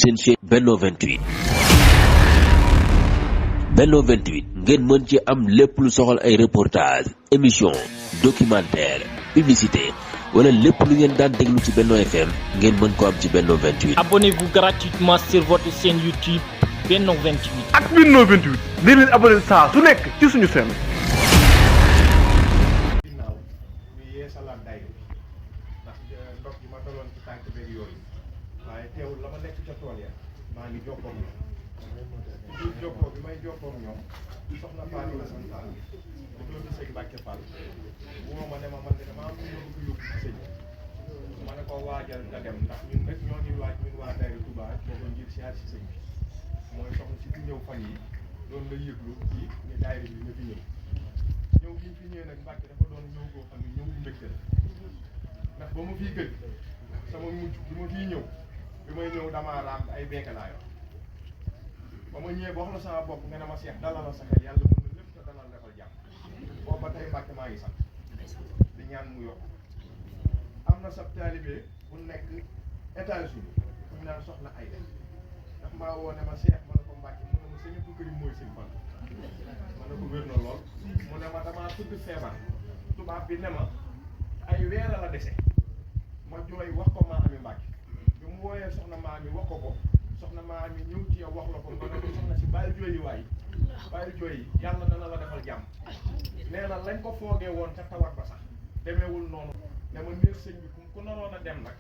seen chaîne Benno 28. Benno 28 ngeen mën ci am lépp lu soxal ay reportage émission documentaire publicité wala lépp lu ngeen daan déglu ci Benno FM ngeen mën ko am ci Benno 28. Abonnez-vous gratuitement sur votre chaîne YouTube Benno 28. ak Benno 28 ne leen abonné saa su nekk ci suñu chaîne. ginnaaw ñu yeesalaat day ndax ndox gi ma daloon ci tànk beeg yooyu waaye teewul la ma nekk ca tool ya maa ngi jokkoo ak ñoom ci jokkoo bi may jokkoo ak ñoom soxna Fatou la sant Fall bu doomi sëñ Mbacke Fall woo ma ne ma man de damaa am lu ma bëgg yóbbu ci sëñ ma ne ko waajal nga dem ndax ñun rek ñoo ngi waaj ñun waa Daara Touba boo ko ngir siyaar si sëñ bi mooy soxna si fi ñëw fan yi doon la yëglu ci ni daayira bi ñu fi ñëw bi ñu fi ñëwee nag Mbacke dafa doon ñëw boo xam ne ñëw bu mbégte la ndax ba ma fiy gëj sama mujj bi ma fiy ñëw bi may ñëw damaa raam ay beeke laa yor ba ma ñëwee ba wax la sama bopp nga ne ma seex dalal la sa xel yàlla mën na lépp te dalal defal jàmm boobu ba tey Mbacke maa ngi sax di ñaan mu yokk am na sab taalibe bu nekk États-Unis ñu naan soxna ay ndax maa woo ne ma seex ma ne ko Mbacke mu ne ma sëñ bu kërim mooy sëñ Fall ma ne ko wér na lool mu ne ma damaa tudd feebar tubaab bi ne ma ay weer la dese ma jooy wax ko maa ami Mbacke bi mu wooyee soxna maa mi wax ko soxna maa mi ñëw ci yow wax la ko nga ne ko soxna si bàyyi jooy yi waay bàyyi jooy yi yàlla dana la defal jàmm nee na lañ ko foogee woon ca tawat ba sax demeewul noonu ne ma néeg sëñ bi ku naroon a dem nag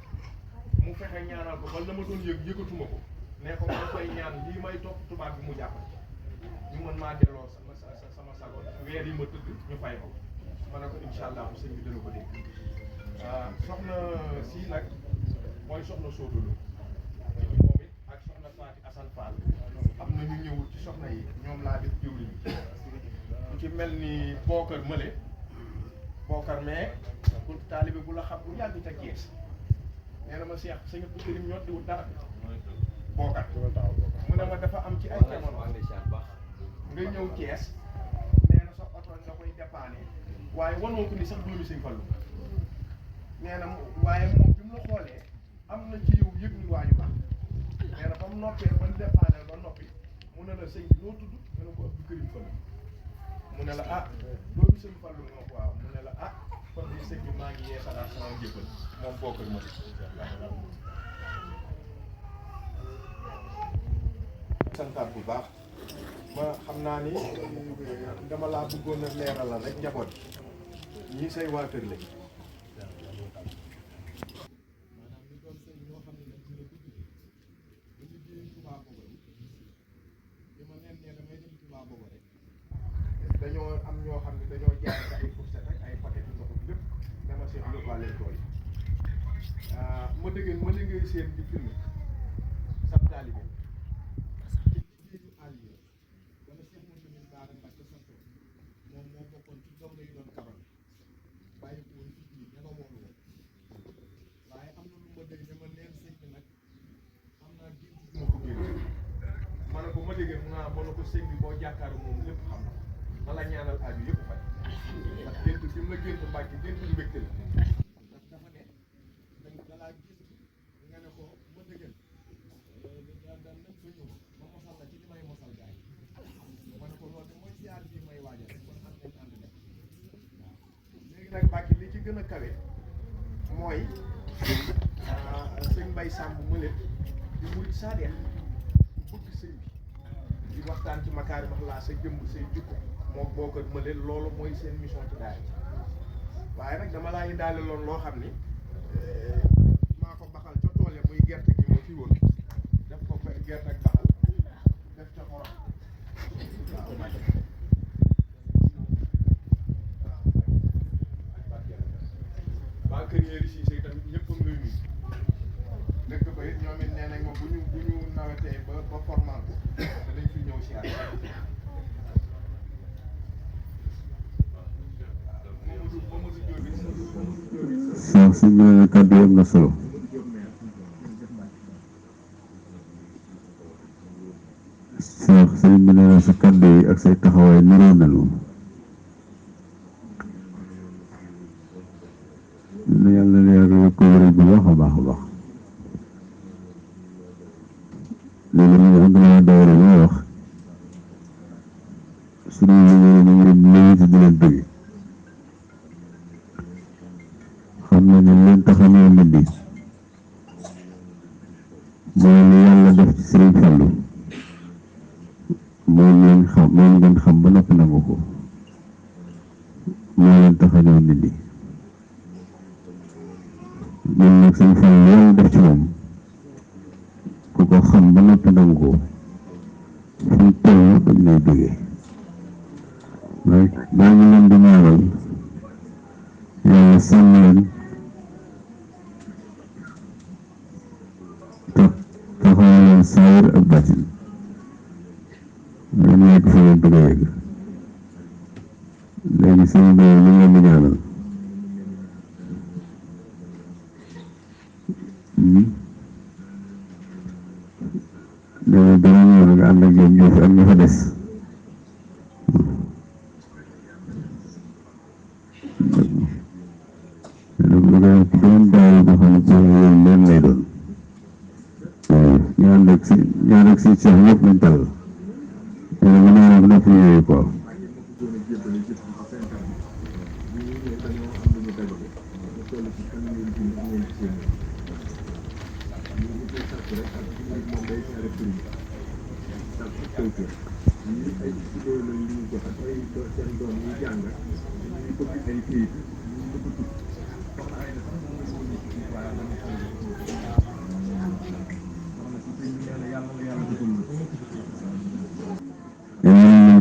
mu fexe ñaanal ko ba la ma doon yëg yëgatuma ko ne ko ma koy ñaan lii may topp tubaab bi mu jàppal ñu mën maa delloo sama sago weer yi ma tëdd ñu fay ko ma ne ko incha allah sëñ bi dana ko dégg soxna si nag mooy soxna Sodolo moom it ak soxna Faati Assane Fall am na ñu ñëwul ci soxna yi ñoom laa def jëwriñ ku ci mel ni Bokar Mële Bokar mais ku taalibe bu la xam bu yàgg ca Kees nee na ma seex sëñ bu kërim ñottiwul dara Bokar mu ne ma dafa am ci ay jamono nga ñëw Kees nee na sa oto nga koy dépanner waaye wanoo ko ni sax doomi sëñ Fallu nee na waaye moom bi mu la xoolee am na ci yow yëg ni waañu baax nee na ba mu noppee ba dépanner ba noppi mu ne la sëñ bi noo tudd nga ne ko ëpp kërim Fallu mu ne la ah doomi sëñ Fallu nga ko waaw mu ne la ah kon di sëñ bi maa ngi yeesalaat sama njëbbal moom Bokar ma di santaat bu baax ma xam naa ni dama laa bëggoon a leeralal rek njaboot ñii say waa kër lañ maanaam ñu doon sëy ñoo xam ne nag ñu la ko tuddee ba liggéey Touba boobu bi ma leen ne damay dem Touba boobu rek dañoo am ñoo xam ne dañoo jaay ay fourchette ak ay paquet ndox lépp dama seen yóbbaale tool yi ma dëggeen ma liggéey seen di filmé sab taalibe moom moo bokkoon ci doom yi doon kabal bàyyi ko woon ci biir ña ko moom woon waaye am na lu ma dégg ne ma neen sëñ bi nag am naa gént ma ko gént ma ne ko ma déggee mu naa ma ne ko sëñ bi boo jàkkaaru moom lépp xam na ma la ñaanal aaju yëpp fay ndax gént bi mu la gént Mbàkke gént mbégte la ndax dafa ne dalaa gis nga ne ko ma déggee da nañ fa ñëw ma mosal la ci li may mosal gaay ma ne ko loolu de mooy siyaar bi may waajal kon xam nañ ànd dem waaw léegi nag Mbàkke li ci gën a kawe mooy sëñ Mbay Sàmb mële di murit saadeex bëgg sëñ bi di waxtaan ci makaari wax laa sa jëmb say jikko moo Bokar mële loolu mooy seen mission ci daara waaye nag dama laa indaale loon loo xam ni maa ko baxal ca tool ya muy gerte gi moo fi woon def ko gerte ak baxal def ca xorom waa kër yéeri si say tamit ñëpp a ngi lay nuyu dëkk ba it ñoom it nee nañ ma bu ñu nawetee ba formal ko danañ fi ñëw si àll waaw sëñ bi ne kàddu yi am na solo sëñ bi ne sa kàddu yi ak say taxawaay niroo nañu na yàlla leer ko wéral bu baax a baax a baax loolu ñu am dama dawal lu wax suñu ñu ci di leen bëgg xam na ne leen tax a ñëw nit ñi mooy li yàlla def ci Sëriñ Fallu moom ngeen xam ba noppi nangu ko moo leen tax a ñëw nit ñi ñun nag Sëriñ Fallu yàlla def ci moom ku ko xam ba noppi nangu ko fu mu toll dañ lay bëggee maa ngi leen di ñaanal yàlla sàmm leen taxaw leen saayir ak baatin ngeen yegg fa ngeen bëgg a yegg léegi sëñ bi ñu ngi leen di ñaanal léegi dama ñëw nga ànd ak yéen ñoo fi ak ña fa des beneen daay boo xam ne yéen leen lay doon ñu ànd ak si Cheikh ñëpp lañ talal léegi mu ñaanal bu nekk yooyu quoi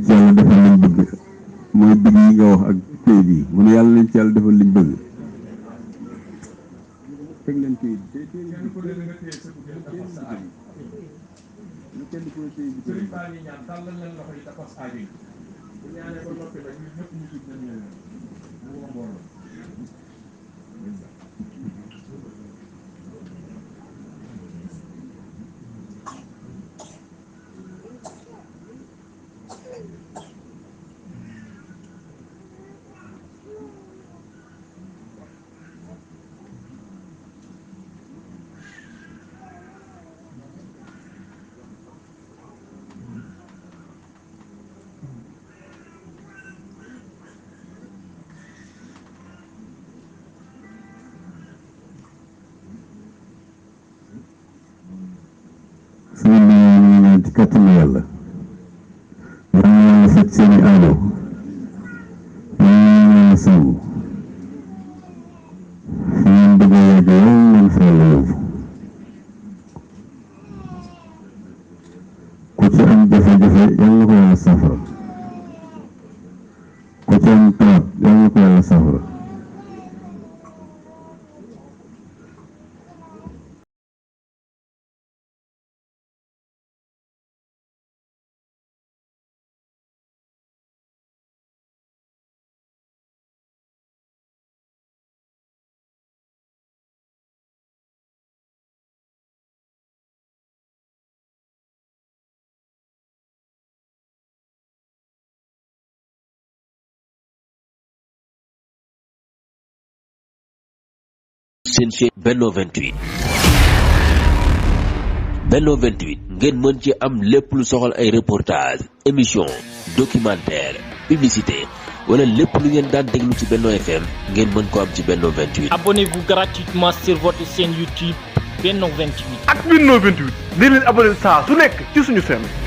yàlla defal liñ bëgg mooy digg yi nga wax ak këyit yi mu ne yàlla nañ ci yàlla defal liñ bëgg teg leen këyit suñu ñu ñaan ci kàttanu yàlla yàlla faj seeni aajo yàlla sàmm fi ngeen bëgg a yegg yàlla leen fa yàlla yóbbu ku ci am jafe-jafe yàlla ko yàlla saafara ku ci am tawat yàlla ko yàlla saafara seen chaîne Benno 28 Benno 28 ngeen mën ci am lépp lu soxal ay reportage émission documentaire publicité wala lépp lu ngeen daan déglu ci Benno FM ngeen mën ko am ci Benno 28. Abonnez-vous gratuitement sur votre chaîne YouTube Benno 28. ak Benno 28 di leen abonné saa su nekk ci suñu chaîne.